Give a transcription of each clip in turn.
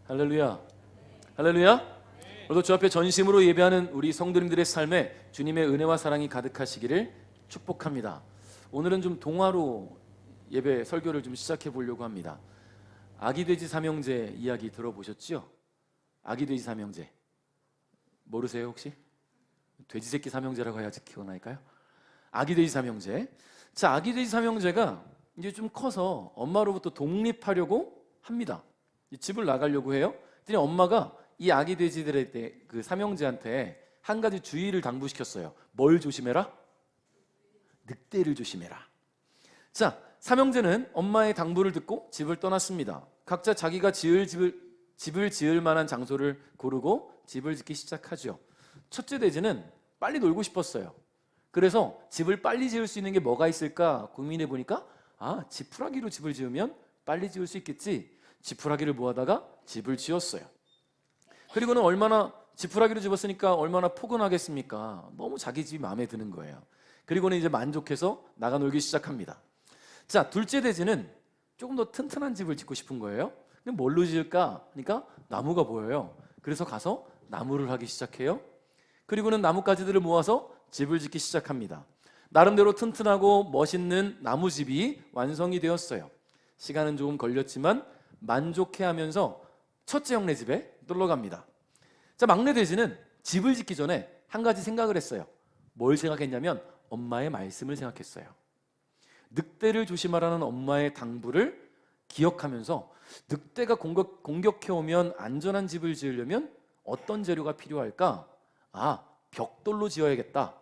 할렐루야. 할렐루야. 오늘도 주 앞에 전심으로 예배하는 우리 성도님들의 삶에 주님의 은혜와 사랑이 가득하시기를 축복합니다. 오늘은 좀 동화로 예배 설교를 좀 시작해 보려고 합니다. 아기 돼지 삼형제 이야기 들어보셨죠? 아기 돼지 삼형제 모르세요 혹시? 돼지 새끼 삼형제라고 해야지 기억 날까요? 아기 돼지 삼형제. 자, 아기 돼지 삼형제가 이제 좀 커서 엄마로부터 독립하려고 합니다. 집을 나가려고 해요. 그랬더니 엄마가 이 아기 돼지들의 그 삼형제한테 한 가지 주의를 당부시켰어요. 뭘 조심해라? 늑대를 조심해라. 자, 삼형제는 엄마의 당부를 듣고 집을 떠났습니다. 각자 자기가 집을 지을 만한 장소를 고르고 집을 짓기 시작하죠. 첫째 돼지는 빨리 놀고 싶었어요. 그래서 집을 빨리 지을 수 있는 게 뭐가 있을까 고민해 보니까 지푸라기로 집을 지으면 빨리 지을 수 있겠지. 지푸라기를 모아다가 집을 지었어요. 그리고는 지푸라기로 집었으니까 얼마나 포근하겠습니까? 너무 자기 집이 마음에 드는 거예요. 그리고는 이제 만족해서 나가 놀기 시작합니다. 자, 둘째 돼지는 조금 더 튼튼한 집을 짓고 싶은 거예요. 근데 뭘로 지을까? 그러니까 나무가 보여요. 그래서 가서 나무를 하기 시작해요. 그리고는 나뭇가지들을 모아서 집을 짓기 시작합니다. 나름대로 튼튼하고 멋있는 나무집이 완성이 되었어요. 시간은 조금 걸렸지만 만족해하면서 첫째 형네 집에 놀러 갑니다. 자, 막내 돼지는 집을 짓기 전에 한 가지 생각을 했어요. 뭘 생각했냐면 엄마의 말씀을 생각했어요. 늑대를 조심하라는 엄마의 당부를 기억하면서 늑대가 공격해오면 안전한 집을 지으려면 어떤 재료가 필요할까? 벽돌로 지어야겠다.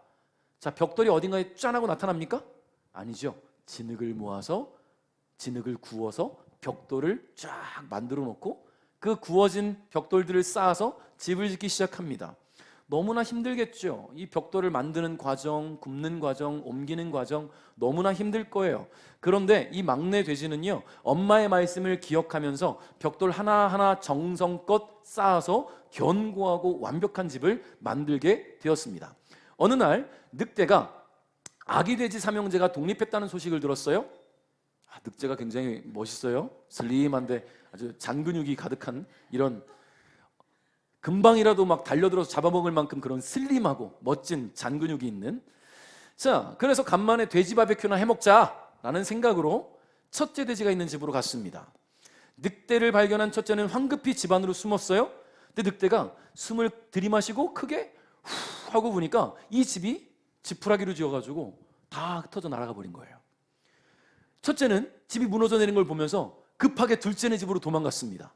자, 벽돌이 어딘가에 짠 하고 나타납니까? 아니죠. 진흙을 구워서 벽돌을 쫙 만들어 놓고 그 구워진 벽돌들을 쌓아서 집을 짓기 시작합니다. 너무나 힘들겠죠. 이 벽돌을 만드는 과정, 굽는 과정, 옮기는 과정 너무나 힘들 거예요. 그런데 이 막내 돼지는요, 엄마의 말씀을 기억하면서 벽돌 하나하나 정성껏 쌓아서 견고하고 완벽한 집을 만들게 되었습니다. 어느 날 늑대가 아기 돼지 삼형제가 독립했다는 소식을 들었어요. 늑대가 굉장히 멋있어요. 슬림한데 아주 잔근육이 가득한 이런 금방이라도 막 달려들어서 잡아먹을 만큼 그런 슬림하고 멋진 잔근육이 있는. 자, 그래서 간만에 돼지 바베큐나 해먹자라는 생각으로 첫째 돼지가 있는 집으로 갔습니다. 늑대를 발견한 첫째는 황급히 집 안으로 숨었어요. 근데 늑대가 숨을 들이마시고 크게 후 하고 보니까 이 집이 지푸라기로 지어가지고 다 흩어져 날아가 버린 거예요. 첫째는 집이 무너져 내린 걸 보면서 급하게 둘째네 집으로 도망갔습니다.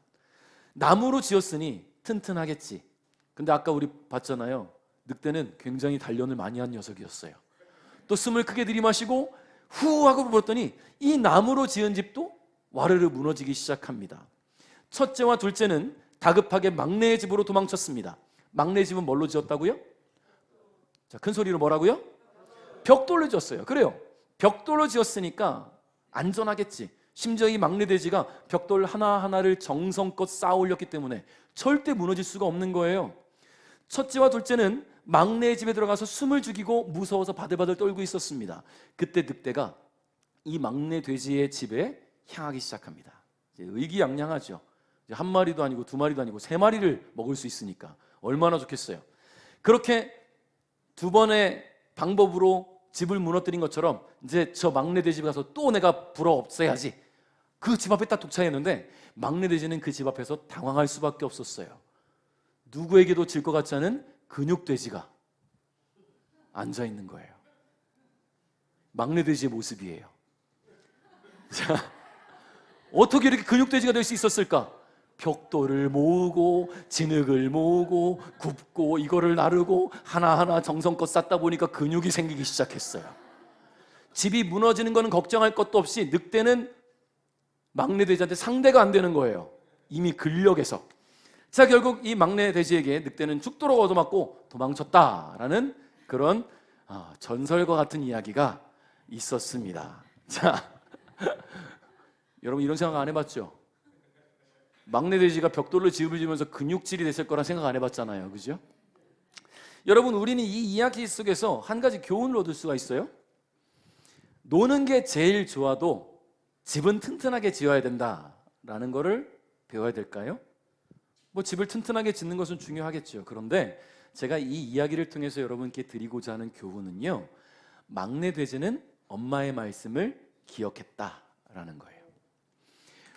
나무로 지었으니 튼튼하겠지. 근데 아까 우리 봤잖아요. 늑대는 굉장히 단련을 많이 한 녀석이었어요. 또 숨을 크게 들이마시고 후 하고 불었더니 이 나무로 지은 집도 와르르 무너지기 시작합니다. 첫째와 둘째는 다급하게 막내의 집으로 도망쳤습니다. 막내 집은 뭘로 지었다고요? 자, 큰 소리로 뭐라고요? 벽돌로 지었어요. 그래요. 벽돌로 지었으니까 안전하겠지. 심지어 이 막내 돼지가 벽돌 하나하나를 정성껏 쌓아 올렸기 때문에 절대 무너질 수가 없는 거예요. 첫째와 둘째는 막내의 집에 들어가서 숨을 죽이고 무서워서 바들바들 떨고 있었습니다. 그때 늑대가 이 막내 돼지의 집에 향하기 시작합니다. 의기양양하죠. 한 마리도 아니고 두 마리도 아니고 세 마리를 먹을 수 있으니까 얼마나 좋겠어요. 그렇게 두 번의 방법으로 집을 무너뜨린 것처럼 이제 저 막내 돼지 집에 가서 또 내가 불어 없애야지. 그 집 앞에 딱 도착했는데 막내 돼지는 그 집 앞에서 당황할 수밖에 없었어요. 누구에게도 질 것 같지 않은 근육 돼지가 앉아 있는 거예요. 막내 돼지의 모습이에요. 자, 어떻게 이렇게 근육 돼지가 될 수 있었을까? 벽돌을 모으고 진흙을 모으고 굽고 이거를 나르고 하나하나 정성껏 쌓다 보니까 근육이 생기기 시작했어요. 집이 무너지는 거는 걱정할 것도 없이 늑대는 막내 돼지한테 상대가 안 되는 거예요. 이미 근력에서. 자, 결국 이 막내 돼지에게 늑대는 죽도록 얻어맞고 도망쳤다라는 그런 전설과 같은 이야기가 있었습니다. 자, 여러분 이런 생각 안 해봤죠? 막내 돼지가 벽돌로 집을 지으면서 근육질이 됐을 거란 생각 안 해봤잖아요. 그죠? 여러분, 우리는 이 이야기 속에서 한 가지 교훈을 얻을 수가 있어요. 노는 게 제일 좋아도 집은 튼튼하게 지어야 된다라는 거를 배워야 될까요? 뭐 집을 튼튼하게 짓는 것은 중요하겠죠. 그런데 제가 이 이야기를 통해서 여러분께 드리고자 하는 교훈은요, 막내 돼지는 엄마의 말씀을 기억했다라는 거예요.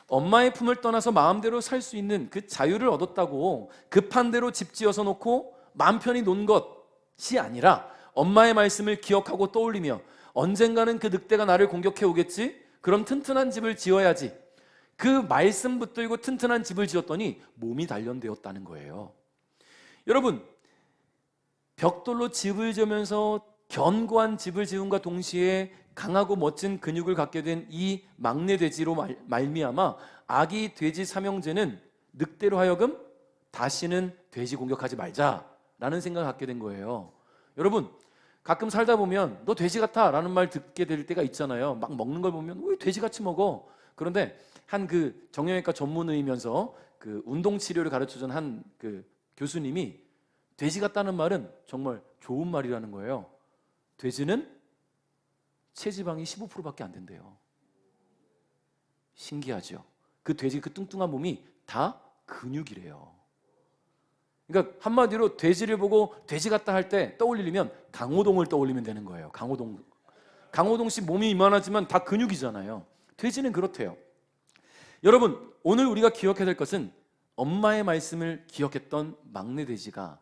엄마의 품을 떠나서 마음대로 살 수 있는 그 자유를 얻었다고 급한 대로 집 지어서 놓고 마음 편히 논 것이 아니라 엄마의 말씀을 기억하고 떠올리며 언젠가는 그 늑대가 나를 공격해 오겠지? 그럼 튼튼한 집을 지어야지. 그 말씀 붙들고 튼튼한 집을 지었더니 몸이 단련되었다는 거예요. 여러분, 벽돌로 집을 지으면서 견고한 집을 지음과 동시에 강하고 멋진 근육을 갖게 된 이 막내 돼지로 말미암아 아기 돼지 삼형제는 늑대로 하여금 다시는 돼지 공격하지 말자라는 생각을 갖게 된 거예요. 여러분, 가끔 살다 보면 너 돼지 같아 라는 말 듣게 될 때가 있잖아요. 막 먹는 걸 보면 왜 돼지같이 먹어? 그런데 한 그 정형외과 전문의이면서 그 운동 치료를 가르쳐준 한 그 교수님이 돼지 같다는 말은 정말 좋은 말이라는 거예요. 돼지는 체지방이 15%밖에 안 된대요. 신기하죠? 그 돼지 그 뚱뚱한 몸이 다 근육이래요. 그러니까 한마디로 돼지를 보고 돼지 같다 할 때 떠올리면 강호동을 떠올리면 되는 거예요. 강호동 씨 몸이 이만하지만 다 근육이잖아요. 돼지는 그렇대요. 여러분, 오늘 우리가 기억해야 될 것은 엄마의 말씀을 기억했던 막내 돼지가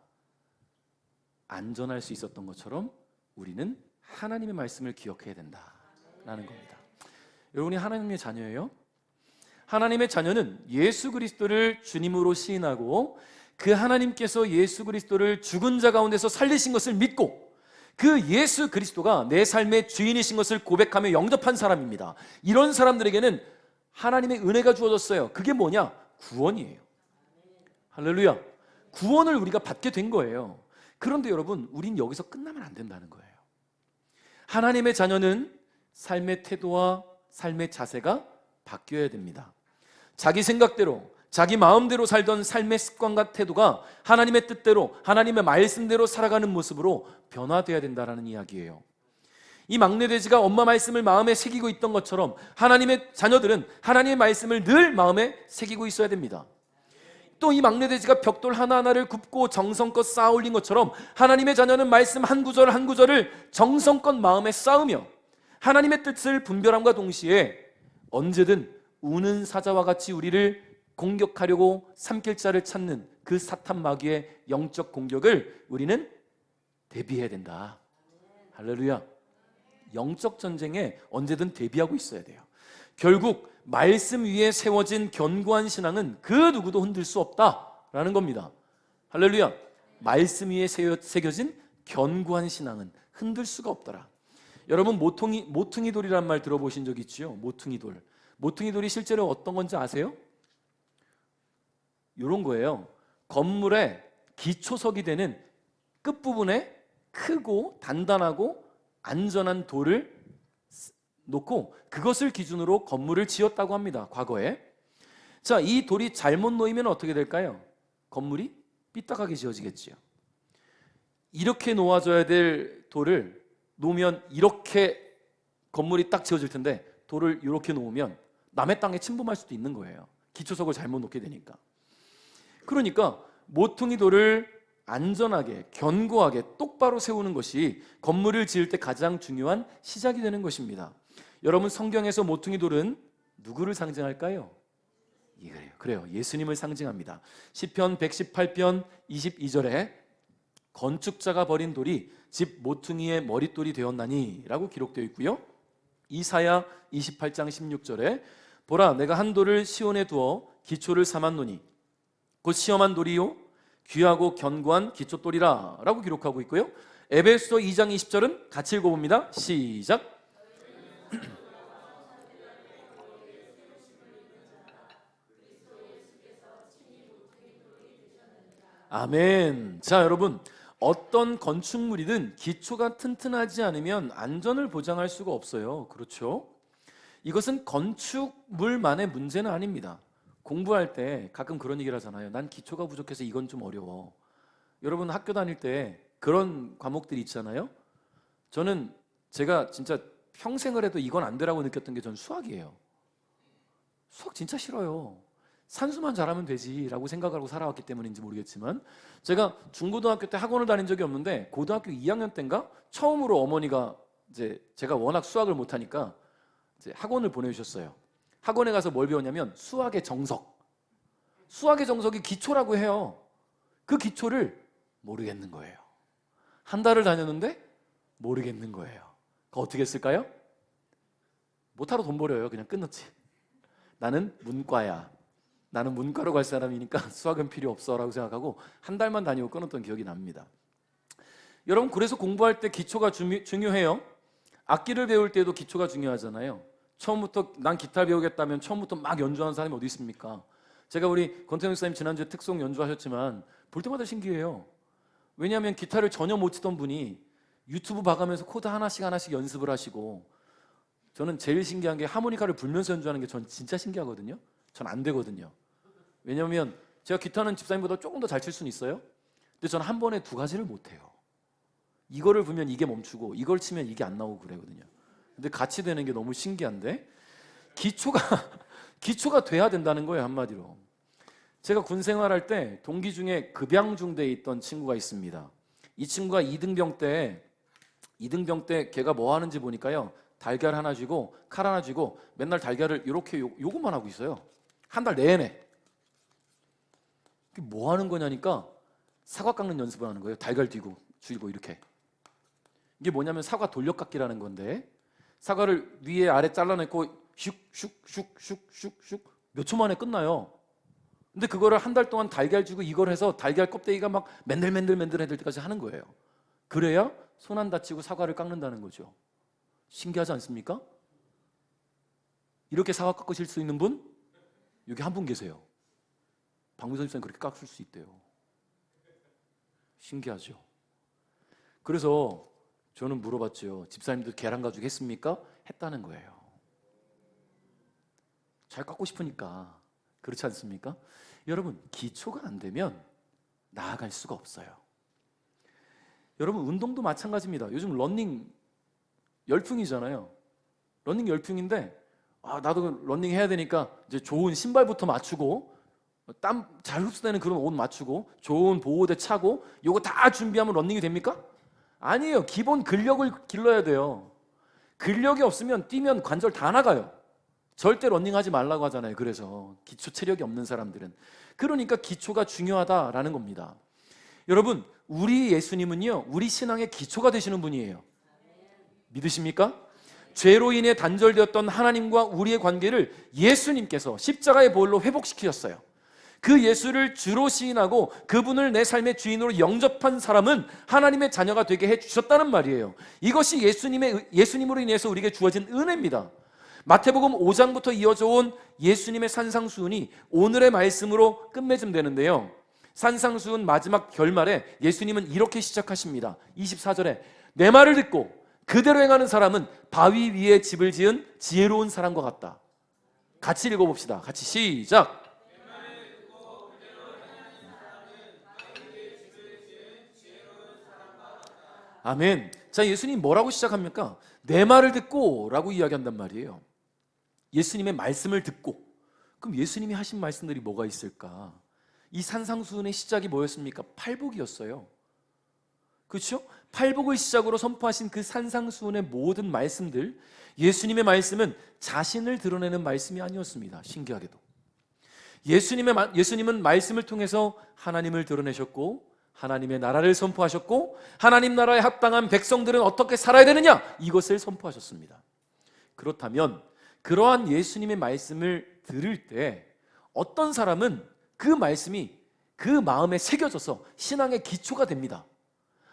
안전할 수 있었던 것처럼 우리는 하나님의 말씀을 기억해야 된다라는 겁니다. 여러분이 하나님의 자녀예요? 하나님의 자녀는 예수 그리스도를 주님으로 시인하고 그 하나님께서 예수 그리스도를 죽은 자 가운데서 살리신 것을 믿고 그 예수 그리스도가 내 삶의 주인이신 것을 고백하며 영접한 사람입니다. 이런 사람들에게는 하나님의 은혜가 주어졌어요. 그게 뭐냐? 구원이에요. 할렐루야. 구원을 우리가 받게 된 거예요. 그런데 여러분, 우린 여기서 끝나면 안 된다는 거예요. 하나님의 자녀는 삶의 태도와 삶의 자세가 바뀌어야 됩니다. 자기 생각대로, 자기 마음대로 살던 삶의 습관과 태도가 하나님의 뜻대로, 하나님의 말씀대로 살아가는 모습으로 변화되어야 된다는 이야기예요. 이 막내 돼지가 엄마 말씀을 마음에 새기고 있던 것처럼 하나님의 자녀들은 하나님의 말씀을 늘 마음에 새기고 있어야 됩니다. 또 이 막내 돼지가 벽돌 하나하나를 굽고 정성껏 쌓아 올린 것처럼 하나님의 자녀는 말씀 한 구절 한 구절을 정성껏 마음에 쌓으며 하나님의 뜻을 분별함과 동시에 언제든 우는 사자와 같이 우리를 공격하려고 삼킬 자를 찾는 그 사탄 마귀의 영적 공격을 우리는 대비해야 된다. 할렐루야. 영적 전쟁에 언제든 대비하고 있어야 돼요. 결국 말씀 위에 세워진 견고한 신앙은 그 누구도 흔들 수 없다라는 겁니다. 할렐루야. 말씀 위에 새겨진 견고한 신앙은 흔들 수가 없더라. 여러분, 모퉁이 돌이란 말 들어보신 적 있지요? 모퉁이 돌. 모퉁이 돌이 실제로 어떤 건지 아세요? 이런 거예요. 건물의 기초석이 되는 끝부분에 크고 단단하고 안전한 돌을 놓고 그것을 기준으로 건물을 지었다고 합니다. 과거에. 자, 이 돌이 잘못 놓이면 어떻게 될까요? 건물이 삐딱하게 지어지겠지요. 이렇게 놓아져야 될 돌을 놓으면 이렇게 건물이 딱 지어질 텐데 돌을 이렇게 놓으면 남의 땅에 침범할 수도 있는 거예요. 기초석을 잘못 놓게 되니까. 그러니까 모퉁이 돌을 안전하게, 견고하게, 똑바로 세우는 것이 건물을 지을 때 가장 중요한 시작이 되는 것입니다. 여러분, 성경에서 모퉁이 돌은 누구를 상징할까요? 그래요. 예수님을 상징합니다. 시편 118편 22절에 건축자가 버린 돌이 집 모퉁이의 머릿돌이 되었나니 라고 기록되어 있고요. 이사야 28장 16절에 보라, 내가 한 돌을 시온에 두어 기초를 삼았노니 곧 시험한 돌이요 귀하고 견고한 기초돌이라 라고 기록하고 있고요. 에베소서 2장 20절은 같이 읽어봅니다. 시작. 아멘. 자, 여러분, 어떤 건축물이든 기초가 튼튼하지 않으면 안전을 보장할 수가 없어요. 그렇죠? 이것은 건축물만의 문제는 아닙니다. 공부할 때 가끔 그런 얘기를 하잖아요. 난 기초가 부족해서 이건 좀 어려워. 여러분, 학교 다닐 때 그런 과목들이 있잖아요. 제가 진짜 평생을 해도 이건 안 되라고 느꼈던 게 전 수학이에요. 수학 진짜 싫어요. 산수만 잘하면 되지라고 생각하고 살아왔기 때문인지 모르겠지만, 제가 중고등학교 때 학원을 다닌 적이 없는데 고등학교 2학년 때인가 처음으로 어머니가 이제 제가 워낙 수학을 못하니까 이제 학원을 보내주셨어요. 학원에 가서 뭘 배웠냐면 수학의 정석. 수학의 정석이 기초라고 해요. 그 기초를 모르겠는 거예요. 한 달을 다녔는데 모르겠는 거예요. 그거 어떻게 했을까요? 못하러 돈 버려요. 그냥 끊었지. 나는 문과야. 나는 문과로 갈 사람이니까 수학은 필요 없어 라고 생각하고 한 달만 다니고 끊었던 기억이 납니다. 여러분, 그래서 공부할 때 기초가 중요해요. 악기를 배울 때도 기초가 중요하잖아요. 처음부터 난 기타를 배우겠다면 처음부터 막 연주하는 사람이 어디 있습니까? 제가 우리 권태영 목사님 지난주에 특송 연주하셨지만 볼 때마다 신기해요. 왜냐하면 기타를 전혀 못 치던 분이 유튜브 봐가면서 코드 하나씩 연습을 하시고, 저는 제일 신기한 게 하모니카를 불면서 연주하는 게 전 진짜 신기하거든요. 전 안 되거든요. 왜냐하면 제가 기타는 집사님보다 조금 더 잘 칠 수는 있어요. 근데 저는 한 번에 두 가지를 못해요. 이거를 불면 이게 멈추고 이걸 치면 이게 안 나오고 그러거든요. 근데 같이 되는 게 너무 신기한데, 기초가 돼야 된다는 거예요, 한마디로. 제가 군 생활할 때 동기 중에 급양중대에 있던 친구가 있습니다. 이 친구가 2등병 때 걔가 뭐 하는지 보니까요, 달걀 하나 쥐고 칼 하나 쥐고 맨날 달걀을 이렇게 요것만 하고 있어요. 한 달 내내. 뭐 하는 거냐니까 사과 깎는 연습을 하는 거예요. 달걀 쥐고 이렇게. 이게 뭐냐면 사과 돌려깎기라는 건데, 사과를 위에 아래 잘라내고 슉슉슉슉슉슉 몇 초 만에 끝나요. 근데 그거를 한 달 동안 달걀 쥐고 이걸 해서 달걀 껍데기가 막 맨들맨들해질 때까지 하는 거예요. 그래야 손 안 다치고 사과를 깎는다는 거죠. 신기하지 않습니까? 이렇게 사과 깎으실 수 있는 분? 여기 한 분 계세요. 박미선 집사님 그렇게 깎을 수 있대요. 신기하죠? 그래서 저는 물어봤죠. 집사님도 계란 가죽 했습니까? 했다는 거예요. 잘 깎고 싶으니까. 그렇지 않습니까? 여러분, 기초가 안 되면 나아갈 수가 없어요. 여러분, 운동도 마찬가지입니다. 요즘 러닝 열풍이잖아요. 러닝 열풍인데 나도 러닝 해야 되니까 이제 좋은 신발부터 맞추고 땀 잘 흡수되는 그런 옷 맞추고 좋은 보호대 차고 요거 다 준비하면 러닝이 됩니까? 아니에요. 기본 근력을 길러야 돼요. 근력이 없으면 뛰면 관절 다 나가요. 절대 러닝하지 말라고 하잖아요. 그래서 기초 체력이 없는 사람들은. 그러니까 기초가 중요하다라는 겁니다. 여러분, 우리 예수님은요, 우리 신앙의 기초가 되시는 분이에요. 믿으십니까? 죄로 인해 단절되었던 하나님과 우리의 관계를 예수님께서 십자가의 보혈로 회복시키셨어요. 그 예수를 주로 시인하고 그분을 내 삶의 주인으로 영접한 사람은 하나님의 자녀가 되게 해주셨다는 말이에요. 이것이 예수님으로 인해서 우리에게 주어진 은혜입니다. 마태복음 5장부터 이어져 온 예수님의 산상수훈이 오늘의 말씀으로 끝맺음되는데요, 산상수훈 마지막 결말에 예수님은 이렇게 시작하십니다. 24절에 내 말을 듣고 그대로 행하는 사람은 바위 위에 집을 지은 지혜로운 사람과 같다. 같이 읽어봅시다. 같이 시작. 아멘. 자, 예수님 뭐라고 시작합니까? 내 말을 듣고 라고 이야기한단 말이에요. 예수님의 말씀을 듣고. 그럼 예수님이 하신 말씀들이 뭐가 있을까? 이 산상수훈의 시작이 뭐였습니까? 팔복이었어요. 그렇죠? 팔복을 시작으로 선포하신 그 산상수훈의 모든 말씀들, 예수님의 말씀은 자신을 드러내는 말씀이 아니었습니다. 신기하게도 예수님은 말씀을 통해서 하나님을 드러내셨고 하나님의 나라를 선포하셨고 하나님 나라에 합당한 백성들은 어떻게 살아야 되느냐, 이것을 선포하셨습니다. 그렇다면 그러한 예수님의 말씀을 들을 때 어떤 사람은 그 말씀이 그 마음에 새겨져서 신앙의 기초가 됩니다.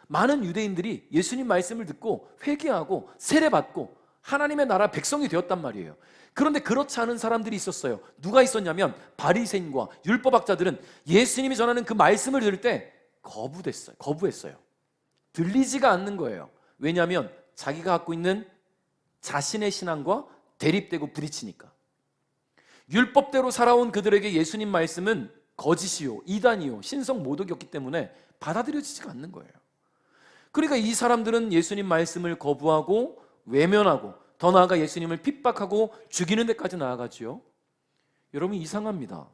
많은 유대인들이 예수님 말씀을 듣고 회개하고 세례받고 하나님의 나라 백성이 되었단 말이에요. 그런데 그렇지 않은 사람들이 있었어요. 누가 있었냐면 바리새인과 율법학자들은 예수님이 전하는 그 말씀을 들을 때 거부했어요. 들리지가 않는 거예요. 왜냐하면 자기가 갖고 있는 자신의 신앙과 대립되고 부딪히니까. 율법대로 살아온 그들에게 예수님 말씀은 거짓이요, 이단이요, 신성 모독이었기 때문에 받아들여지지가 않는 거예요. 그러니까 이 사람들은 예수님 말씀을 거부하고 외면하고 더 나아가 예수님을 핍박하고 죽이는 데까지 나아가지요. 여러분, 이상합니다.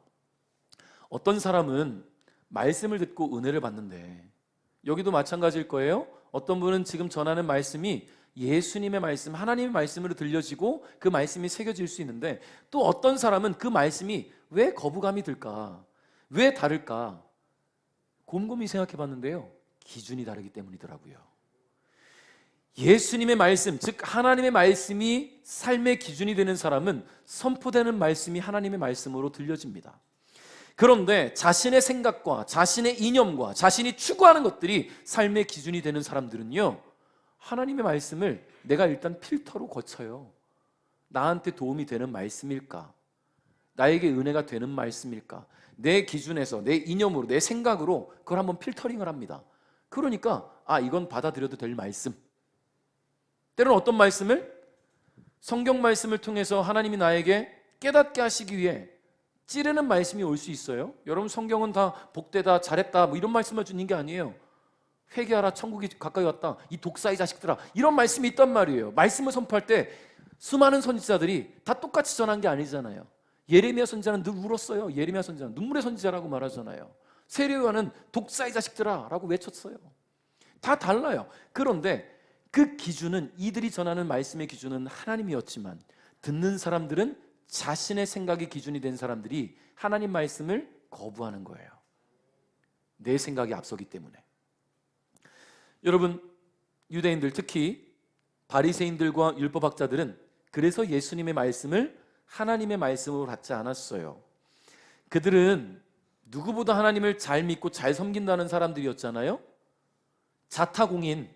어떤 사람은 말씀을 듣고 은혜를 받는데, 여기도 마찬가지일 거예요. 어떤 분은 지금 전하는 말씀이 예수님의 말씀, 하나님의 말씀으로 들려지고 그 말씀이 새겨질 수 있는데, 또 어떤 사람은 그 말씀이 왜 거부감이 들까? 왜 다를까? 곰곰이 생각해 봤는데요, 기준이 다르기 때문이더라고요. 예수님의 말씀, 즉 하나님의 말씀이 삶의 기준이 되는 사람은 선포되는 말씀이 하나님의 말씀으로 들려집니다. 그런데 자신의 생각과 자신의 이념과 자신이 추구하는 것들이 삶의 기준이 되는 사람들은요, 하나님의 말씀을 내가 일단 필터로 거쳐요. 나한테 도움이 되는 말씀일까? 나에게 은혜가 되는 말씀일까? 내 기준에서, 내 이념으로, 내 생각으로 그걸 한번 필터링을 합니다. 그러니까 이건 받아들여도 될 말씀. 때로는 어떤 말씀을? 성경 말씀을 통해서 하나님이 나에게 깨닫게 하시기 위해 찌르는 말씀이 올 수 있어요. 여러분, 성경은 다 복되다, 잘했다 뭐 이런 말씀을 주는 게 아니에요. 회개하라, 천국이 가까이 왔다, 이 독사의 자식들아, 이런 말씀이 있단 말이에요. 말씀을 선포할 때 수많은 선지자들이 다 똑같이 전한 게 아니잖아요. 예레미야 선지자는 늘 울었어요. 예레미야 선지자는 눈물의 선지자라고 말하잖아요. 세례요한은 독사의 자식들아 라고 외쳤어요. 다 달라요. 그런데 그 기준은, 이들이 전하는 말씀의 기준은 하나님이었지만, 듣는 사람들은 자신의 생각이 기준이 된 사람들이 하나님 말씀을 거부하는 거예요. 내 생각이 앞서기 때문에. 여러분, 유대인들, 특히 바리새인들과 율법학자들은 그래서 예수님의 말씀을 하나님의 말씀으로 받지 않았어요. 그들은 누구보다 하나님을 잘 믿고 잘 섬긴다는 사람들이었잖아요. 자타공인,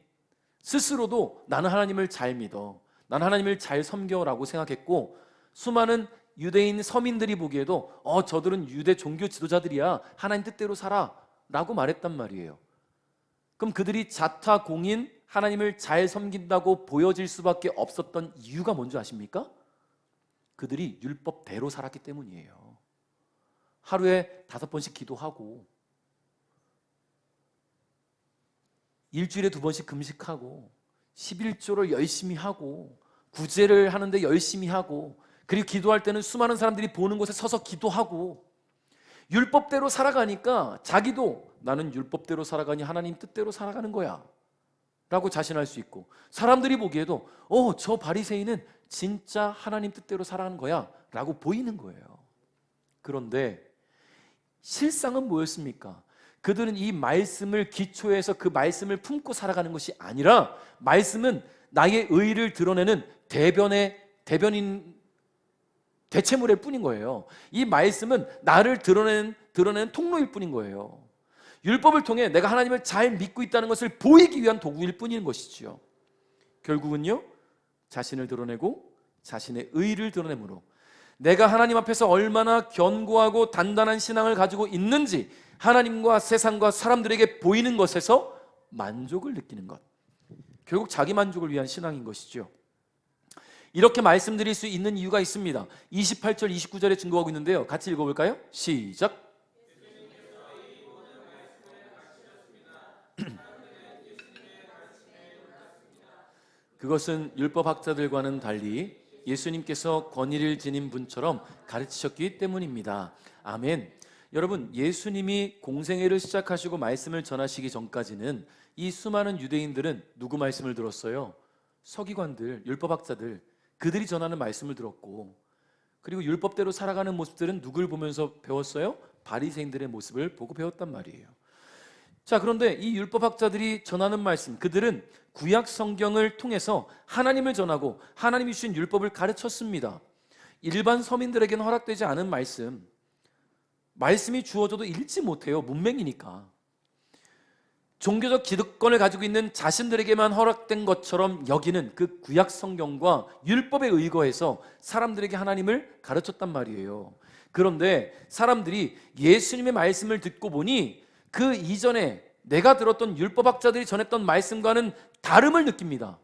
스스로도 나는 하나님을 잘 믿어, 나는 하나님을 잘 섬겨라고 생각했고, 수많은 유대인 서민들이 보기에도 저들은 유대 종교 지도자들이야, 하나님 뜻대로 살아 라고 말했단 말이에요. 그럼 그들이 자타공인, 하나님을 잘 섬긴다고 보여질 수밖에 없었던 이유가 뭔지 아십니까? 그들이 율법대로 살았기 때문이에요. 하루에 5번씩 기도하고, 일주일에 2번씩 금식하고, 11조를 열심히 하고, 구제를 하는데 열심히 하고, 그리고 기도할 때는 수많은 사람들이 보는 곳에 서서 기도하고, 율법대로 살아가니까 자기도 나는 율법대로 살아가니 하나님 뜻대로 살아가는 거야 라고 자신할 수 있고, 사람들이 보기에도 저 바리새인은 진짜 하나님 뜻대로 살아가는 거야 라고 보이는 거예요. 그런데 실상은 뭐였습니까? 그들은 이 말씀을 기초해서 그 말씀을 품고 살아가는 것이 아니라, 말씀은 나의 의의를 드러내는 대변인, 대체물일 뿐인 거예요. 이 말씀은 나를 드러내는 통로일 뿐인 거예요. 율법을 통해 내가 하나님을 잘 믿고 있다는 것을 보이기 위한 도구일 뿐인 것이지요. 결국은요, 자신을 드러내고 자신의 의의를 드러내므로 내가 하나님 앞에서 얼마나 견고하고 단단한 신앙을 가지고 있는지 하나님과 세상과 사람들에게 보이는 것에서 만족을 느끼는 것, 결국 자기 만족을 위한 신앙인 것이죠. 이렇게 말씀드릴 수 있는 이유가 있습니다. 28절 29절에 증거하고 있는데요, 같이 읽어볼까요? 시작. 그것은 율법학자들과는 달리 예수님께서 권위를 지닌 분처럼 가르치셨기 때문입니다. 아멘. 여러분, 예수님이 공생애를 시작하시고 말씀을 전하시기 전까지는 이 수많은 유대인들은 누구 말씀을 들었어요? 서기관들, 율법학자들, 그들이 전하는 말씀을 들었고, 그리고 율법대로 살아가는 모습들은 누굴 보면서 배웠어요? 바리새인들의 모습을 보고 배웠단 말이에요. 자, 그런데 이 율법학자들이 전하는 말씀, 그들은 구약 성경을 통해서 하나님을 전하고 하나님이 주신 율법을 가르쳤습니다. 일반 서민들에게는 허락되지 않은 말씀이 주어져도 읽지 못해요. 문맹이니까. 종교적 기득권을 가지고 있는 자신들에게만 허락된 것처럼 여기는 그 구약 성경과 율법에 의거해서 사람들에게 하나님을 가르쳤단 말이에요. 그런데 사람들이 예수님의 말씀을 듣고 보니 그 이전에 내가 들었던 율법학자들이 전했던 말씀과는 다름을 느낍니다.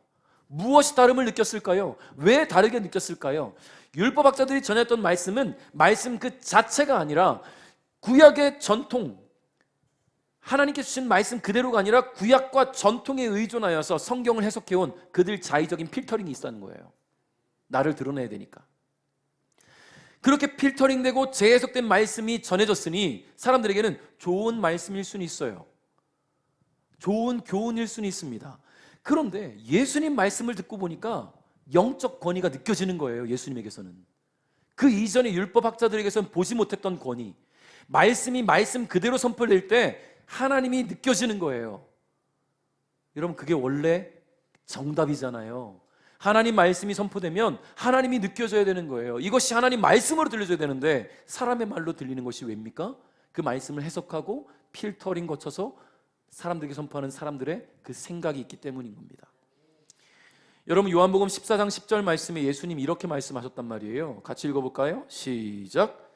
무엇이 다름을 느꼈을까요? 왜 다르게 느꼈을까요? 율법학자들이 전했던 말씀은 말씀 그 자체가 아니라 구약의 전통, 하나님께 주신 말씀 그대로가 아니라 구약과 전통에 의존하여서 성경을 해석해온 그들 자의적인 필터링이 있었는 거예요. 나를 드러내야 되니까. 그렇게 필터링되고 재해석된 말씀이 전해졌으니 사람들에게는 좋은 말씀일 수는 있어요. 좋은 교훈일 수는 있습니다. 그런데 예수님 말씀을 듣고 보니까 영적 권위가 느껴지는 거예요. 예수님에게서는. 그 이전에 율법학자들에게서는 보지 못했던 권위, 말씀이 말씀 그대로 선포될 때 하나님이 느껴지는 거예요. 여러분, 그게 원래 정답이잖아요. 하나님 말씀이 선포되면 하나님이 느껴져야 되는 거예요. 이것이 하나님 말씀으로 들려줘야 되는데 사람의 말로 들리는 것이 왜입니까? 그 말씀을 해석하고 필터링 거쳐서 사람들에게 선포하는 사람들의 그 생각이 있기 때문인 겁니다. 여러분, 요한복음 14장 10절 말씀에 예수님 이렇게 말씀하셨단 말이에요. 같이 읽어볼까요? 시작.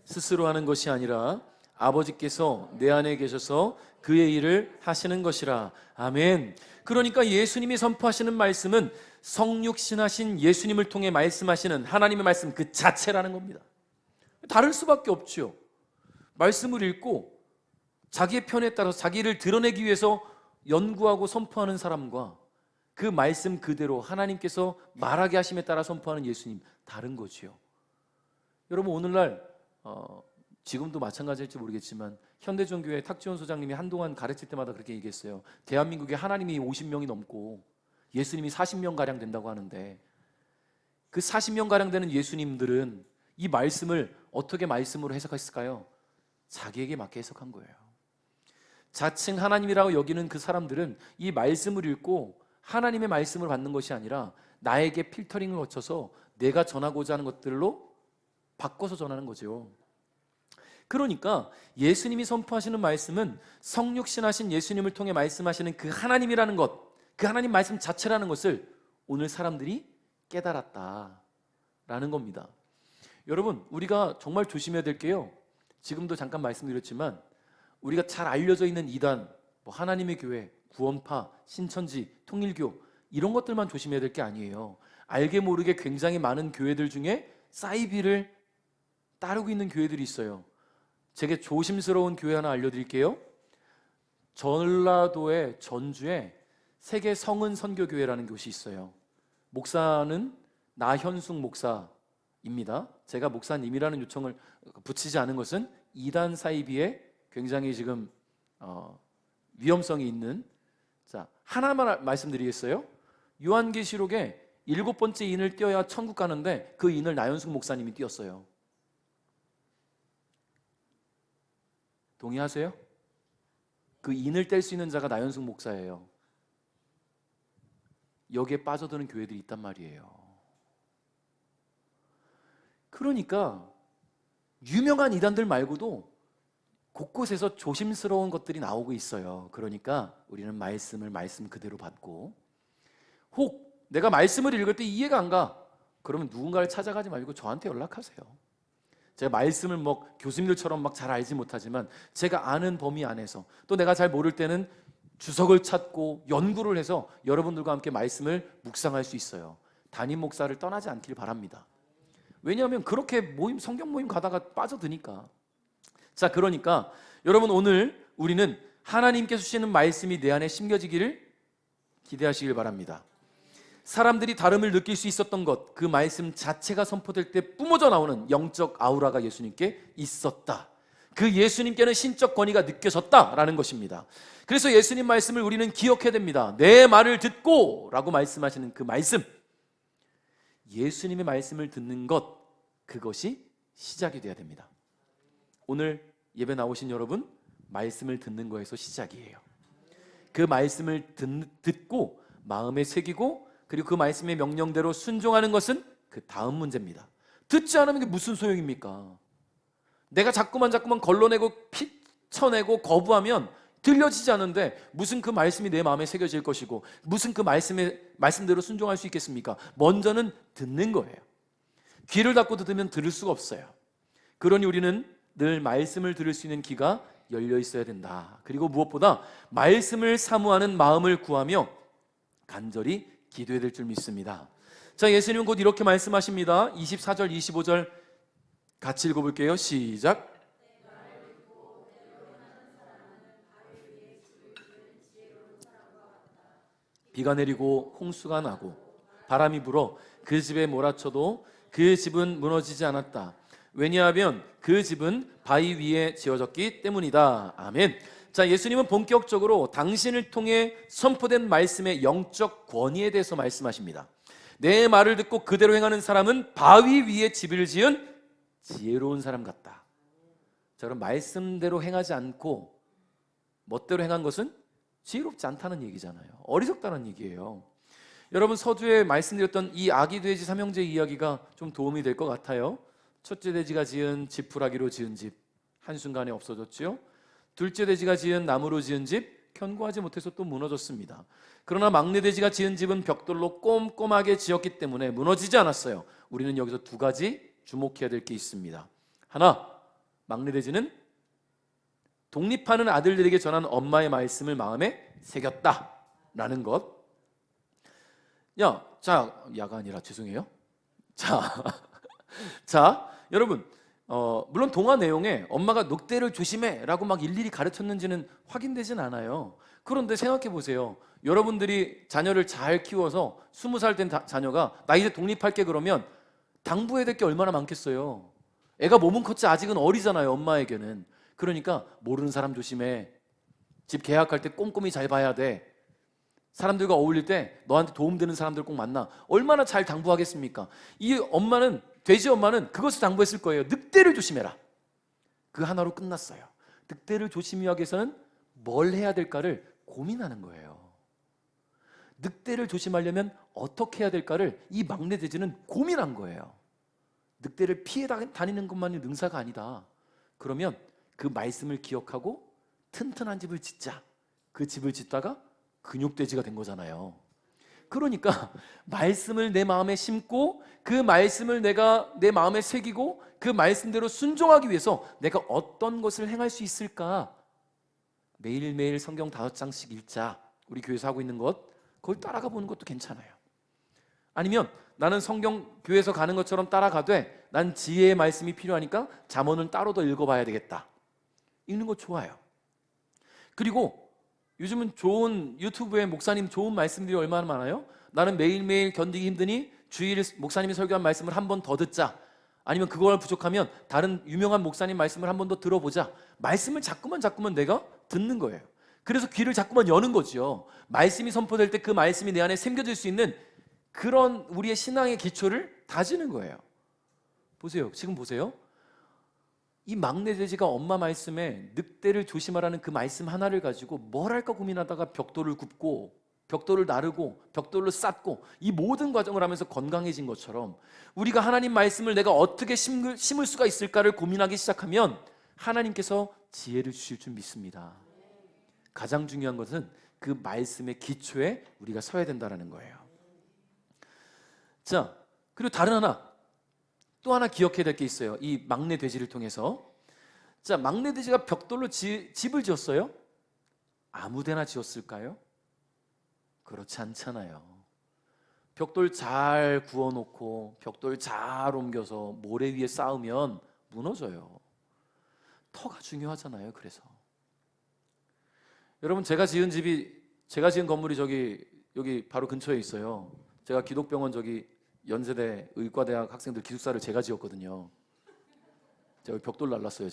스스로 하는 것이 아니라 아버지께서 내 안에 계셔서 그의 일을 하시는 것이라. 아멘. 그러니까 예수님이 선포하시는 말씀은 성육신하신 예수님을 통해 말씀하시는 하나님의 말씀 그 자체라는 겁니다. 다를 수밖에 없죠. 말씀을 읽고 자기의 편에 따라서 자기를 드러내기 위해서 연구하고 선포하는 사람과 그 말씀 그대로 하나님께서 말하게 하심에 따라 선포하는 예수님, 다른 거지요. 여러분, 오늘날 지금도 마찬가지일지 모르겠지만 현대종교회 탁지원 소장님이 한동안 가르칠 때마다 그렇게 얘기했어요. 대한민국에 하나님이 50명이 넘고 예수님이 40명가량 된다고 하는데 그 40명가량 되는 예수님들은 이 말씀을 어떻게 말씀으로 해석했을까요? 자기에게 맞게 해석한 거예요. 자칭 하나님이라고 여기는 그 사람들은 이 말씀을 읽고 하나님의 말씀을 받는 것이 아니라 나에게 필터링을 거쳐서 내가 전하고자 하는 것들로 바꿔서 전하는 거죠. 그러니까 예수님이 선포하시는 말씀은 성육신하신 예수님을 통해 말씀하시는 그 하나님이라는 것, 그 하나님 말씀 자체라는 것을 오늘 사람들이 깨달았다라는 겁니다. 여러분, 우리가 정말 조심해야 될 게요, 지금도 잠깐 말씀드렸지만 우리가 잘 알려져 있는 이단, 하나님의 교회, 구원파, 신천지, 통일교 이런 것들만 조심해야 될 게 아니에요. 알게 모르게 굉장히 많은 교회들 중에 사이비를 따르고 있는 교회들이 있어요. 제게 조심스러운 교회 하나 알려드릴게요. 전라도의 전주에 세계 성은 선교교회라는 곳이 있어요. 목사는 나현숙 목사입니다. 제가 목사님이라는 요청을 붙이지 않은 것은 이단 사이비에 굉장히 지금 위험성이 있는, 자, 하나만 말씀드리겠어요. 요한계시록에 7번째 인을 띄어야 천국 가는데 그 인을 나현숙 목사님이 띄었어요. 동의하세요? 그 인을 뗄 수 있는 자가 나현숙 목사예요. 여기에 빠져드는 교회들이 있단 말이에요. 그러니까 유명한 이단들 말고도 곳곳에서 조심스러운 것들이 나오고 있어요. 그러니까 우리는 말씀을 말씀 그대로 받고, 혹 내가 말씀을 읽을 때 이해가 안 가, 그러면 누군가를 찾아가지 말고 저한테 연락하세요. 제가 말씀을 교수님들처럼 잘 알지 못하지만 제가 아는 범위 안에서, 또 내가 잘 모를 때는 주석을 찾고 연구를 해서 여러분들과 함께 말씀을 묵상할 수 있어요. 담임 목사를 떠나지 않길 바랍니다. 왜냐하면 그렇게 성경 모임 가다가 빠져드니까. 자, 그러니까 여러분, 오늘 우리는 하나님께서 주시는 말씀이 내 안에 심겨지기를 기대하시길 바랍니다. 사람들이 다름을 느낄 수 있었던 것, 그 말씀 자체가 선포될 때 뿜어져 나오는 영적 아우라가 예수님께 있었다. 그 예수님께는 신적 권위가 느껴졌다라는 것입니다. 그래서 예수님 말씀을 우리는 기억해야 됩니다. 내 말을 듣고 라고 말씀하시는 그 말씀, 예수님의 말씀을 듣는 것, 그것이 시작이 돼야 됩니다. 오늘 예배 나오신 여러분, 말씀을 듣는 거에서 시작이에요. 그 말씀을 듣고 마음에 새기고, 그리고 그 말씀의 명령대로 순종하는 것은 그 다음 문제입니다. 듣지 않으면 이게 무슨 소용입니까? 내가 자꾸만 걸러내고 피쳐내고 거부하면 들려지지 않는데 무슨 그 말씀이 내 마음에 새겨질 것이고, 무슨 그 말씀대로 순종할 수 있겠습니까? 먼저는 듣는 거예요. 귀를 닫고 들으면 들을 수가 없어요. 그러니 우리는 늘 말씀을 들을 수 있는 귀가 열려 있어야 된다. 그리고 무엇보다 말씀을 사모하는 마음을 구하며 간절히 기도해야 될 줄 믿습니다. 자, 예수님은 곧 이렇게 말씀하십니다. 24절 25절 같이 읽어볼게요. 시작. 비가 내리고 홍수가 나고 바람이 불어 그 집에 몰아쳐도 그 집은 무너지지 않았다. 왜냐하면 그 집은 바위 위에 지어졌기 때문이다. 아멘. 자, 예수님은 본격적으로 당신을 통해 선포된 말씀의 영적 권위에 대해서 말씀하십니다. 내 말을 듣고 그대로 행하는 사람은 바위 위에 집을 지은 지혜로운 사람 같다. 자, 그럼 말씀대로 행하지 않고 멋대로 행한 것은 지혜롭지 않다는 얘기잖아요. 어리석다는 얘기예요. 여러분, 서두에 말씀드렸던 이 아기 돼지 삼형제 이야기가 좀 도움이 될 것 같아요. 첫째 돼지가 지은 지푸라기로 지은 집, 한순간에 없어졌지요. 둘째 돼지가 지은 나무로 지은 집, 견고하지 못해서 또 무너졌습니다. 그러나 막내 돼지가 지은 집은 벽돌로 꼼꼼하게 지었기 때문에 무너지지 않았어요. 우리는 여기서 두 가지 주목해야 될 게 있습니다. 하나, 막내 돼지는 독립하는 아들들에게 전한 엄마의 말씀을 마음에 새겼다라는 것. 야가 아니라 죄송해요. 자, 여러분, 물론 동화 내용에 엄마가 늑대를 조심해라고 막 일일이 가르쳤는지는 확인되진 않아요. 그런데 생각해 보세요. 여러분들이 자녀를 잘 키워서 20살 된 자녀가 나 이제 독립할게 그러면 당부해야 될 게 얼마나 많겠어요. 애가 몸은 컸지 아직은 어리잖아요, 엄마에게는. 그러니까 모르는 사람 조심해. 집 계약할 때 꼼꼼히 잘 봐야 돼. 사람들과 어울릴 때 너한테 도움되는 사람들 꼭 만나. 얼마나 잘 당부하겠습니까? 이 엄마는, 돼지 엄마는 그것을 당부했을 거예요. 늑대를 조심해라. 그 하나로 끝났어요. 늑대를 조심하기 위해서는 뭘 해야 될까를 고민하는 거예요. 늑대를 조심하려면 어떻게 해야 될까를 이 막내 돼지는 고민한 거예요. 늑대를 피해 다니는 것만이 능사가 아니다. 그러면 그 말씀을 기억하고 튼튼한 집을 짓자. 그 집을 짓다가 근육돼지가 된 거잖아요. 그러니까 말씀을 내 마음에 심고 그 말씀을 내가 내 마음에 새기고 그 말씀대로 순종하기 위해서 내가 어떤 것을 행할 수 있을까? 매일매일 성경 5장씩 읽자. 우리 교회에서 하고 있는 것, 그걸 따라가 보는 것도 괜찮아요. 아니면 나는 성경 교회에서 가는 것처럼 따라가되 난 지혜의 말씀이 필요하니까 잠언은 따로 더 읽어봐야 되겠다. 읽는 거 좋아요. 그리고 요즘은 좋은 유튜브에 목사님 좋은 말씀들이 얼마나 많아요? 나는 매일매일 견디기 힘드니 주일 목사님이 설교한 말씀을 한 번 더 듣자. 아니면 그걸 부족하면 다른 유명한 목사님 말씀을 한 번 더 들어보자. 말씀을 자꾸만 내가 듣는 거예요. 그래서 귀를 자꾸만 여는 거죠. 말씀이 선포될 때 그 말씀이 내 안에 새겨질 수 있는 그런 우리의 신앙의 기초를 다지는 거예요. 보세요. 지금 보세요. 이 막내 돼지가 엄마 말씀에 늑대를 조심하라는 그 말씀 하나를 가지고 뭘 할까 고민하다가 벽돌을 굽고 벽돌을 나르고 벽돌로 쌓고 이 모든 과정을 하면서 건강해진 것처럼 우리가 하나님 말씀을 내가 어떻게 심을 수가 있을까를 고민하기 시작하면 하나님께서 지혜를 주실 줄 믿습니다. 가장 중요한 것은 그 말씀의 기초에 우리가 서야 된다는 거예요. 자, 그리고 또 하나 기억해야 될 게 있어요. 이 막내 돼지를 통해서. 자, 막내 돼지가 벽돌로 집을 지었어요? 아무데나 지었을까요? 그렇지 않잖아요. 벽돌 잘 구워놓고 벽돌 잘 옮겨서 모래 위에 쌓으면 무너져요. 터가 중요하잖아요. 그래서 여러분, 제가 지은 건물이 여기 바로 근처에 있어요. 제가 기독병원 연세대 의과대학 학생들 기숙사를 제가 지었거든요. 제가 벽돌 날랐어요.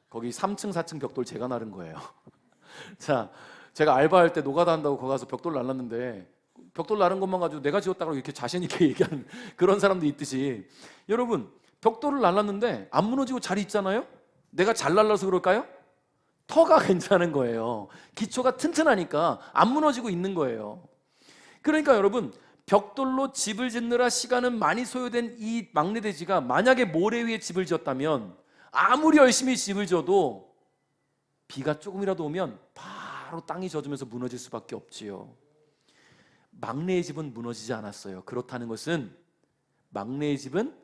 거기 3층 4층 벽돌 제가 나른 거예요. 자, 제가 알바할 때 노가다 한다고 거기 가서 벽돌 날랐는데 벽돌 나른 것만 가지고 내가 지었다고 이렇게 자신 있게 얘기하는 그런 사람도 있듯이, 여러분, 벽돌을 날랐는데 안 무너지고 잘 있잖아요. 내가 잘 날라서 그럴까요? 터가 괜찮은 거예요. 기초가 튼튼하니까 안 무너지고 있는 거예요. 그러니까 여러분, 벽돌로 집을 짓느라 시간은 많이 소요된 이 막내 돼지가 만약에 모래 위에 집을 지었다면 아무리 열심히 집을 지어도 비가 조금이라도 오면 바로 땅이 젖으면서 무너질 수밖에 없지요. 막내의 집은 무너지지 않았어요. 그렇다는 것은 막내의 집은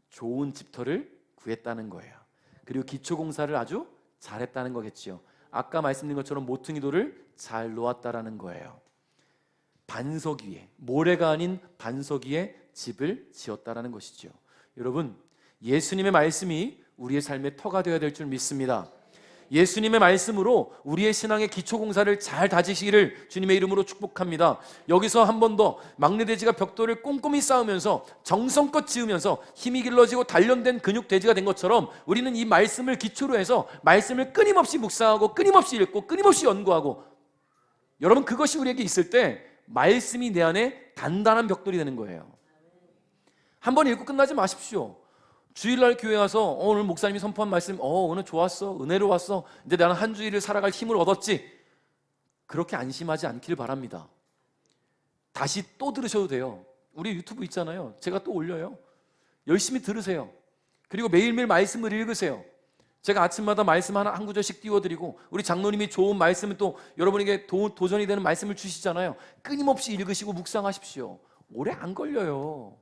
좋은 집터를 구했다는 거예요. 그리고 기초공사를 아주 잘했다는 거겠지요. 아까 말씀드린 것처럼 모퉁이 돌을 잘 놓았다라는 거예요. 반석 위에, 모래가 아닌 반석 위에 집을 지었다라는 것이죠. 여러분, 예수님의 말씀이 우리의 삶의 터가 되어야 될 줄 믿습니다. 예수님의 말씀으로 우리의 신앙의 기초 공사를 잘 다지시기를 주님의 이름으로 축복합니다. 여기서 한 번 더 막내돼지가 벽돌을 꼼꼼히 쌓으면서 정성껏 지으면서 힘이 길러지고 단련된 근육 돼지가 된 것처럼 우리는 이 말씀을 기초로 해서 말씀을 끊임없이 묵상하고 끊임없이 읽고 끊임없이 연구하고, 여러분 그것이 우리에게 있을 때 말씀이 내 안에 단단한 벽돌이 되는 거예요. 한 번 읽고 끝나지 마십시오. 주일날 교회 와서 오늘 목사님이 선포한 말씀 오늘 좋았어, 은혜로웠어, 이제 나는 한 주일을 살아갈 힘을 얻었지, 그렇게 안심하지 않기를 바랍니다. 다시 또 들으셔도 돼요. 우리 유튜브 있잖아요. 제가 또 올려요. 열심히 들으세요. 그리고 매일매일 말씀을 읽으세요. 제가 아침마다 말씀 한 구절씩 띄워드리고, 우리 장로님이 좋은 말씀을 또 여러분에게 도전이 되는 말씀을 주시잖아요. 끊임없이 읽으시고 묵상하십시오. 오래 안 걸려요.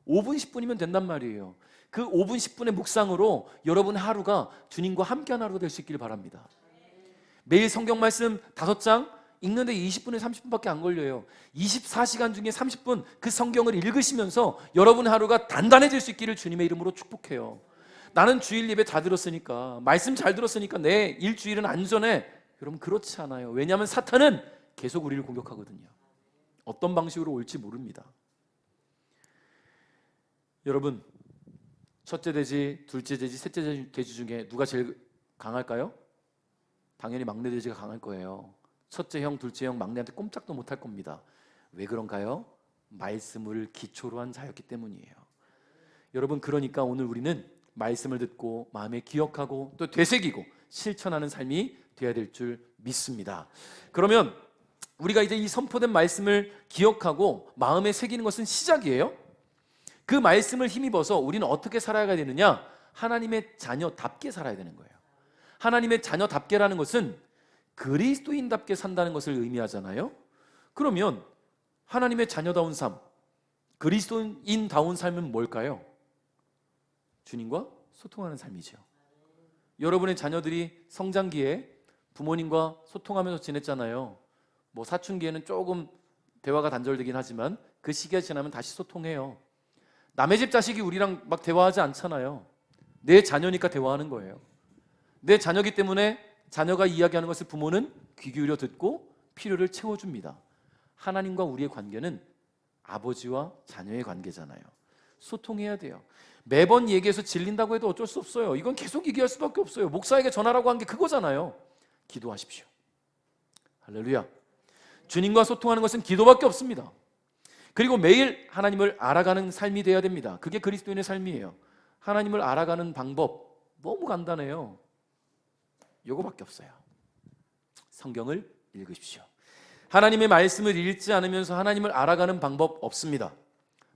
5분 10분이면 된단 말이에요. 그 5분 10분의 묵상으로 여러분의 하루가 주님과 함께한 하루가 될 수 있기를 바랍니다. 매일 성경 말씀 5장 읽는데 20분에서 30분밖에 안 걸려요. 24시간 중에 30분 그 성경을 읽으시면서 여러분의 하루가 단단해질 수 있기를 주님의 이름으로 축복해요. 나는 주일 예배 다 들었으니까, 말씀 잘 들었으니까 내 일주일은 안전해. 여러분 그렇지 않아요. 왜냐하면 사탄은 계속 우리를 공격하거든요. 어떤 방식으로 올지 모릅니다. 여러분, 첫째 돼지, 둘째 돼지, 셋째 돼지 중에 누가 제일 강할까요? 당연히 막내 돼지가 강할 거예요. 첫째 형, 둘째 형, 막내한테 꼼짝도 못할 겁니다. 왜 그런가요? 말씀을 기초로 한 자였기 때문이에요. 여러분, 그러니까 오늘 우리는 말씀을 듣고 마음에 기억하고 또 되새기고 실천하는 삶이 되어야 될 줄 믿습니다. 그러면 우리가 이제 이 선포된 말씀을 기억하고 마음에 새기는 것은 시작이에요. 그 말씀을 힘입어서 우리는 어떻게 살아가야 되느냐? 하나님의 자녀답게 살아야 되는 거예요. 하나님의 자녀답게라는 것은 그리스도인답게 산다는 것을 의미하잖아요. 그러면 하나님의 자녀다운 삶, 그리스도인다운 삶은 뭘까요? 주님과 소통하는 삶이죠. 여러분의 자녀들이 성장기에 부모님과 소통하면서 지냈잖아요. 뭐 사춘기에는 조금 대화가 단절되긴 하지만 그 시기가 지나면 다시 소통해요. 남의 집 자식이 우리랑 막 대화하지 않잖아요. 내 자녀니까 대화하는 거예요. 내 자녀기 때문에 자녀가 이야기하는 것을 부모는 귀 기울여 듣고 필요를 채워줍니다. 하나님과 우리의 관계는 아버지와 자녀의 관계잖아요. 소통해야 돼요. 매번 얘기해서 질린다고 해도 어쩔 수 없어요. 이건 계속 얘기할 수밖에 없어요. 목사에게 전하라고 한 게 그거잖아요. 기도하십시오. 할렐루야. 주님과 소통하는 것은 기도밖에 없습니다. 그리고 매일 하나님을 알아가는 삶이 되어야 됩니다. 그게 그리스도인의 삶이에요. 하나님을 알아가는 방법 너무 간단해요. 요거밖에 없어요. 성경을 읽으십시오. 하나님의 말씀을 읽지 않으면서 하나님을 알아가는 방법 없습니다.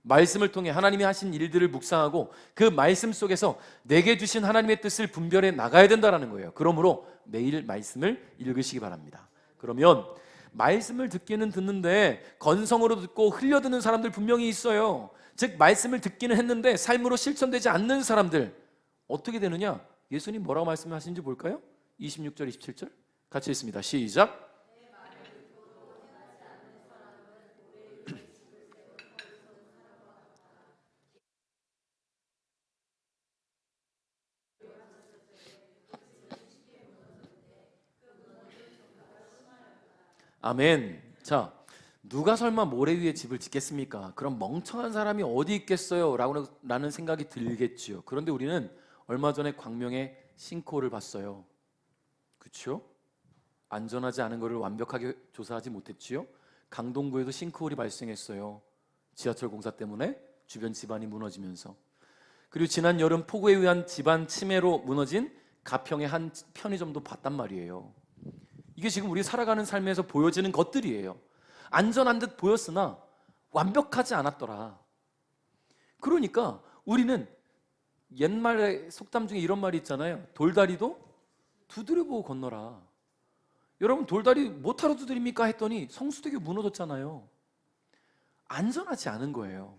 말씀을 통해 하나님이 하신 일들을 묵상하고 그 말씀 속에서 내게 주신 하나님의 뜻을 분별해 나가야 된다는 거예요. 그러므로 매일 말씀을 읽으시기 바랍니다. 그러면 말씀을 듣기는 듣는데 건성으로 듣고 흘려듣는 사람들 분명히 있어요. 즉 말씀을 듣기는 했는데 삶으로 실천되지 않는 사람들 어떻게 되느냐? 예수님 뭐라고 말씀하시는지 볼까요? 26절 27절 같이 읽습니다. 시작. 아멘. 자, 누가 설마 모래 위에 집을 짓겠습니까? 그럼 멍청한 사람이 어디 있겠어요? 라는 생각이 들겠지요. 그런데 우리는 얼마 전에 광명에 싱크홀을 봤어요. 그렇죠? 안전하지 않은 것을 완벽하게 조사하지 못했지요. 강동구에도 싱크홀이 발생했어요. 지하철 공사 때문에 주변 집안이 무너지면서. 그리고 지난 여름 폭우에 의한 집안 침해로 무너진 가평의 한 편의점도 봤단 말이에요. 이게 지금 우리 살아가는 삶에서 보여지는 것들이에요. 안전한 듯 보였으나 완벽하지 않았더라. 그러니까 우리는 옛말에 속담 중에 이런 말이 있잖아요. 돌다리도 두드려보고 건너라. 여러분 돌다리 못하러 두드립니까? 했더니 성수대교 무너졌잖아요. 안전하지 않은 거예요.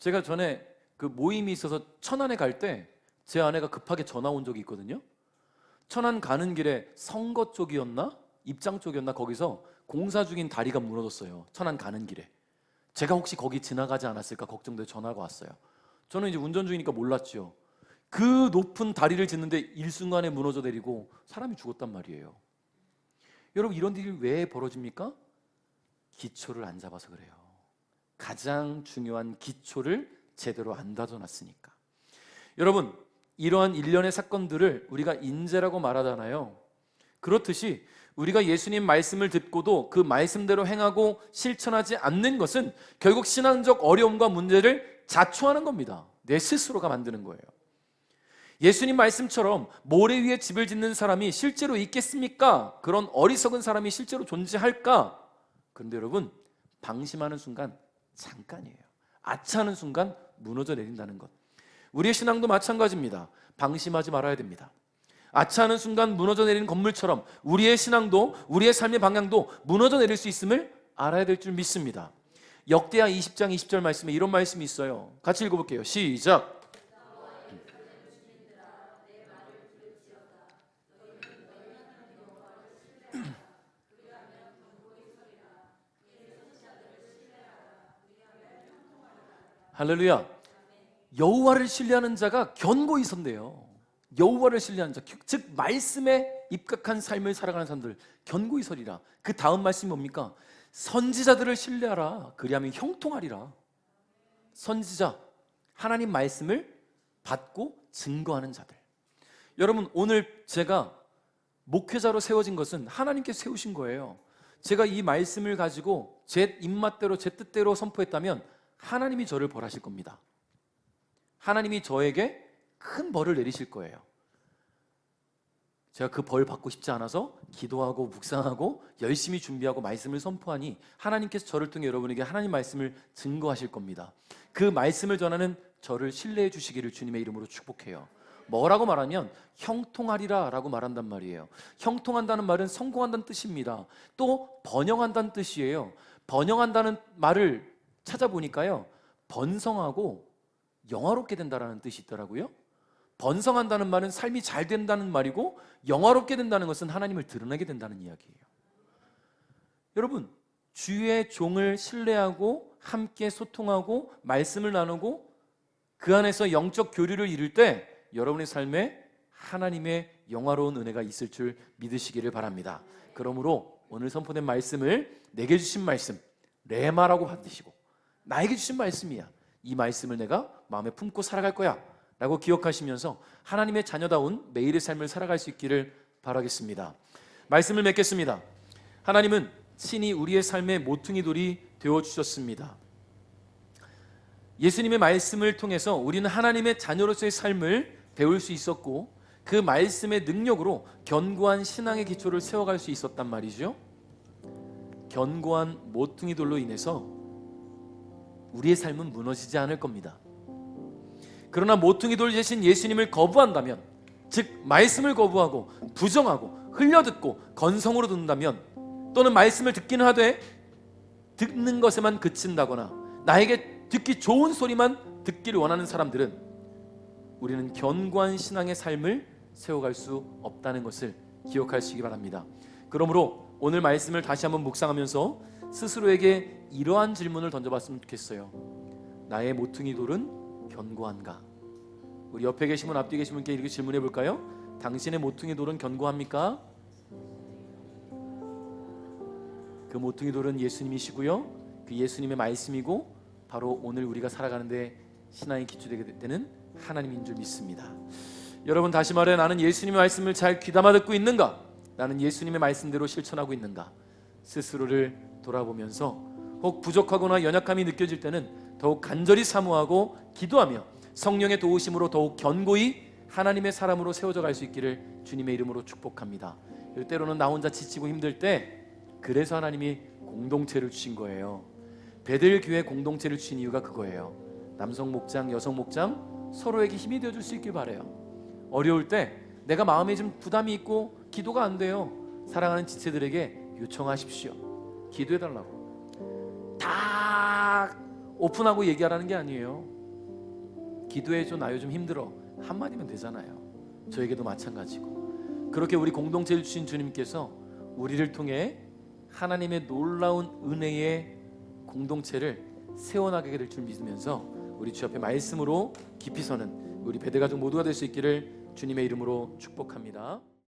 제가 전에 그 모임이 있어서 천안에 갈 때 제 아내가 급하게 전화 온 적이 있거든요. 천안 가는 길에 선거 쪽이었나? 입장 쪽이었나? 거기서 공사 중인 다리가 무너졌어요. 천안 가는 길에. 제가 혹시 거기 지나가지 않았을까 걱정돼 전화가 왔어요. 저는 이제 운전 중이니까 몰랐죠. 그 높은 다리를 짓는데 일순간에 무너져 내리고 사람이 죽었단 말이에요. 여러분, 이런 일이 왜 벌어집니까? 기초를 안 잡아서 그래요. 가장 중요한 기초를 제대로 안 다져놨으니까. 여러분, 이러한 일련의 사건들을 우리가 인재라고 말하잖아요. 그렇듯이 우리가 예수님 말씀을 듣고도 그 말씀대로 행하고 실천하지 않는 것은 결국 신앙적 어려움과 문제를 자초하는 겁니다. 내 스스로가 만드는 거예요. 예수님 말씀처럼 모래 위에 집을 짓는 사람이 실제로 있겠습니까? 그런 어리석은 사람이 실제로 존재할까? 그런데 여러분, 방심하는 순간 잠깐이에요. 아차하는 순간 무너져 내린다는 것. 우리의 신앙도 마찬가지입니다. 방심하지 말아야 됩니다. 아차하는 순간 무너져 내리는 건물처럼 우리의 신앙도, 우리의 삶의 방향도 무너져 내릴 수 있음을 알아야 될 줄 믿습니다. 역대하 20장 20절 말씀에 이런 말씀이 있어요. 같이 읽어볼게요. 시작. 할렐루야. 여호와를 신뢰하는 자가 견고히 선대요. 여호와를 신뢰하는 자, 즉 말씀에 입각한 삶을 살아가는 사람들 견고히 서리라. 그 다음 말씀이 뭡니까? 선지자들을 신뢰하라. 그리하면 형통하리라. 선지자, 하나님 말씀을 받고 증거하는 자들. 여러분, 오늘 제가 목회자로 세워진 것은 하나님께서 세우신 거예요. 제가 이 말씀을 가지고 제 입맛대로, 제 뜻대로 선포했다면 하나님이 저를 벌하실 겁니다. 하나님이 저에게 큰 벌을 내리실 거예요. 제가 그 벌 받고 싶지 않아서 기도하고 묵상하고 열심히 준비하고 말씀을 선포하니 하나님께서 저를 통해 여러분에게 하나님 말씀을 증거하실 겁니다. 그 말씀을 전하는 저를 신뢰해 주시기를 주님의 이름으로 축복해요. 뭐라고 말하면 형통하리라 라고 말한단 말이에요. 형통한다는 말은 성공한다는 뜻입니다. 또 번영한다는 뜻이에요. 번영한다는 말을 찾아보니까요, 번성하고 영화롭게 된다는 뜻이 있더라고요. 번성한다는 말은 삶이 잘 된다는 말이고, 영화롭게 된다는 것은 하나님을 드러내게 된다는 이야기예요. 여러분, 주의 종을 신뢰하고 함께 소통하고 말씀을 나누고 그 안에서 영적 교류를 이룰 때 여러분의 삶에 하나님의 영화로운 은혜가 있을 줄 믿으시기를 바랍니다. 그러므로 오늘 선포된 말씀을 내게 주신 말씀 레마라고 받으시고, 나에게 주신 말씀이야, 이 말씀을 내가 마음에 품고 살아갈 거야 라고 기억하시면서 하나님의 자녀다운 매일의 삶을 살아갈 수 있기를 바라겠습니다. 말씀을 맺겠습니다. 하나님은 친히 우리의 삶의 모퉁이 돌이 되어주셨습니다. 예수님의 말씀을 통해서 우리는 하나님의 자녀로서의 삶을 배울 수 있었고, 그 말씀의 능력으로 견고한 신앙의 기초를 세워갈 수 있었단 말이죠. 견고한 모퉁이 돌로 인해서 우리의 삶은 무너지지 않을 겁니다. 그러나 모퉁이 돌 대신 예수님을 거부한다면, 즉 말씀을 거부하고 부정하고 흘려듣고 건성으로 듣는다면, 또는 말씀을 듣기는 하되 듣는 것에만 그친다거나 나에게 듣기 좋은 소리만 듣기를 원하는 사람들은 우리는 견고한 신앙의 삶을 세워갈 수 없다는 것을 기억하시기 바랍니다. 그러므로 오늘 말씀을 다시 한번 묵상하면서 스스로에게 이러한 질문을 던져봤으면 좋겠어요. 나의 모퉁이 돌은 견고한가? 우리 옆에 계신 분, 앞뒤에 계신 분께 이렇게 질문해 볼까요? 당신의 모퉁이 돌은 견고합니까? 그 모퉁이 돌은 예수님이시고요, 그 예수님의 말씀이고 바로 오늘 우리가 살아가는데 신앙이 기초되게 되는 하나님인 줄 믿습니다. 여러분, 다시 말해, 나는 예수님의 말씀을 잘 귀담아 듣고 있는가? 나는 예수님의 말씀대로 실천하고 있는가? 스스로를 돌아보면서 혹 부족하거나 연약함이 느껴질 때는 더욱 간절히 사모하고 기도하며 성령의 도우심으로 더욱 견고히 하나님의 사람으로 세워져 갈 수 있기를 주님의 이름으로 축복합니다. 때로는 나 혼자 지치고 힘들 때, 그래서 하나님이 공동체를 주신 거예요. 베델교회 공동체를 주신 이유가 그거예요. 남성 목장, 여성 목장 서로에게 힘이 되어줄 수 있길 바라요. 어려울 때 내가 마음에 좀 부담이 있고 기도가 안 돼요. 사랑하는 지체들에게 요청하십시오. 기도해달라고. 다 오픈하고 얘기하라는 게 아니에요. 기도해줘, 나 요즘 힘들어, 한마디면 되잖아요. 저에게도 마찬가지고. 그렇게 우리 공동체를 주신 주님께서 우리를 통해 하나님의 놀라운 은혜의 공동체를 세워나가게 될 줄 믿으면서 우리 주 앞에 말씀으로 깊이 서는 우리 배대 가족 모두가 될 수 있기를 주님의 이름으로 축복합니다.